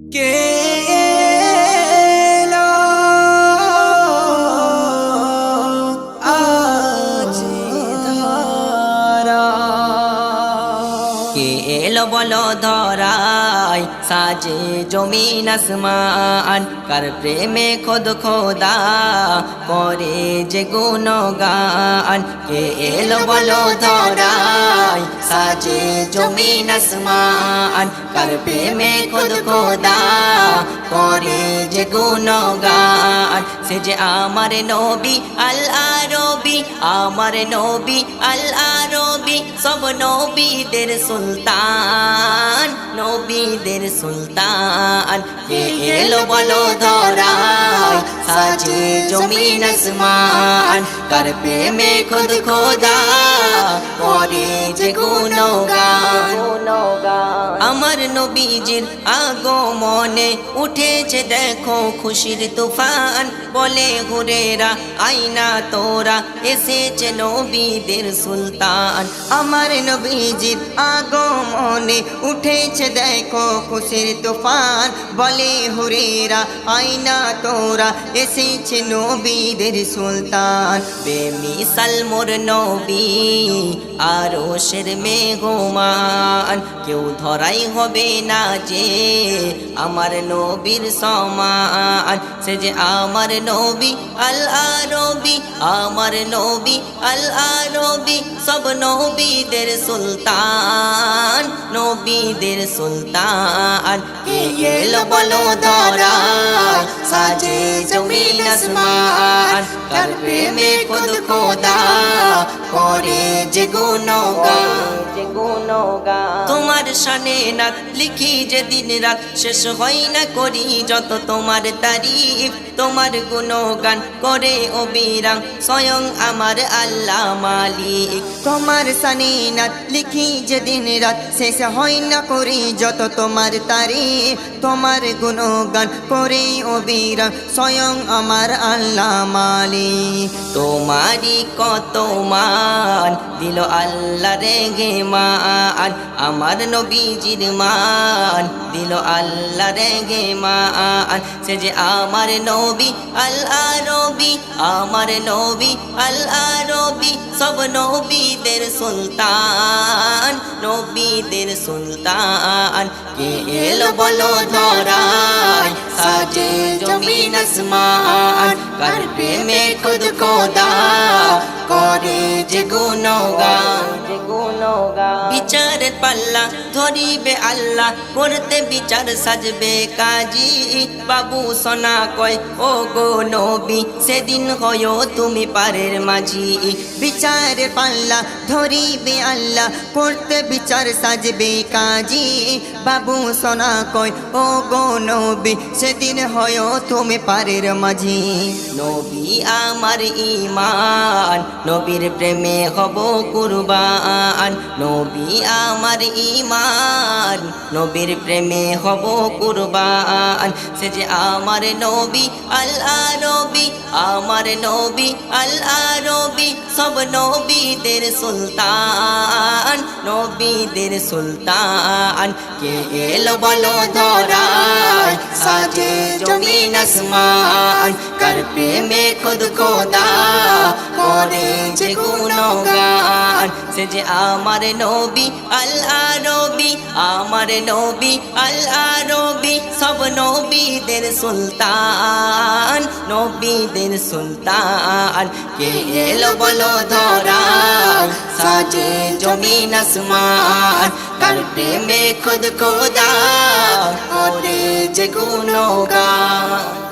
কে এলো আজ ধরা কে এলো বলো ধরায় সাজে জমিন আসমান কার প্রেমে খোদ খোদা করে যে গুণগান কে এলো বলো ধরায় সাজে জমিন আসমান কার প্রেমে খোদ খোদা করে যে গুণগান সে যে আমার নবী আল আরবি আমার নবী আল আরবি সব নবীদের সুলতান নবীদের সুলতান কে এলো বলো ধরায় সাজে জমিন আসমান কার প্রেমে খোদ খোদা করে যে গুণগান আমার নবীজির আগমনে উঠেছে দেখো খুশির তুফান বলে হুরেরা আইনা তোরা এসেছে নবীদের সুলতান আমার নবীজির আগমনে উঠেছে দেখো খুশির তুফান বলে হুরেরা আইনা তোরা এসেছে নবীদের সুলতান বেমিসাল মোর নবী আরশের মেহমান কেউ ধরাই হবে না যে আমার নবীর সমান সে যে আমার নবী আল আরবি আমার নবী আল আরবি সব নবীদের সুলতান নবীদের সুলতান কে এলো বলো ধরায় সাজে জমিন আসমান কার প্রেমে খোদ খোদা করে যে গুণগান তোমার শানে নাত লিখি যে দিন রাত শেষ হয় না করি যত তোমার তারিফ তোমার গুণগান করে অবিরাম স্বয়ং আমার আল্লাহ মালিক তোমার শানে নাত লিখি যে দিন রাত শেষ হয় না করি যত তোমার তারিফ তোমার গুণগান করে অবিরাম স্বয়ং আমার আল্লাহ মালিক তোমারই কত মান দিল আল্লাহ রেগে মান আমার নবীজির মান দিল আল্লাহ রেগে মান সে যে আমার নবী আল আরবি আমার নবী আল আরবি সব নবীদের সুলতান নবীদের সুলতান কে এলো বলো ধরায় সাজে জমিন আসমান কার প্রেমে খোদ খোদা করে যে গুণগান বিচারের পাল্লা ধরিবে আল্লাহ করতে বিচার সাজবে কাজী বাবু সোনা কয় ও গো নবী সেদিন হয় তুমি পারের মাঝি বিচারের পাল্লা ধরিবে আল্লাহ করতে বিচার সাজবে কাজী বাবু সোনা কয় ও গো নবী সেদিন হয় তুমি পারের মাঝি নবী আমার ঈমান নবীর প্রেমে হব কুরবান নবী আমার ঈমান নবীর প্রেমে হব কুরবান সে যে আমার নবী আল আরবি আমার নবী আল আরবি সব নবীদের সুলতান নবীদের সুলতান কে এলো বলো ধরায় সাজে জমিন আসমান কার প্রেমে খোদ খোদা করে যে গুণগান সে যে আমার নবী আল আরবি আমার নবী আল আরবি সব নবীদের সুলতান নবীদের সুলতান কে এলো বলো ধরায় সাজে জমিন আসমান কার প্রেমে খোদ খোদা করে যে গুণগান।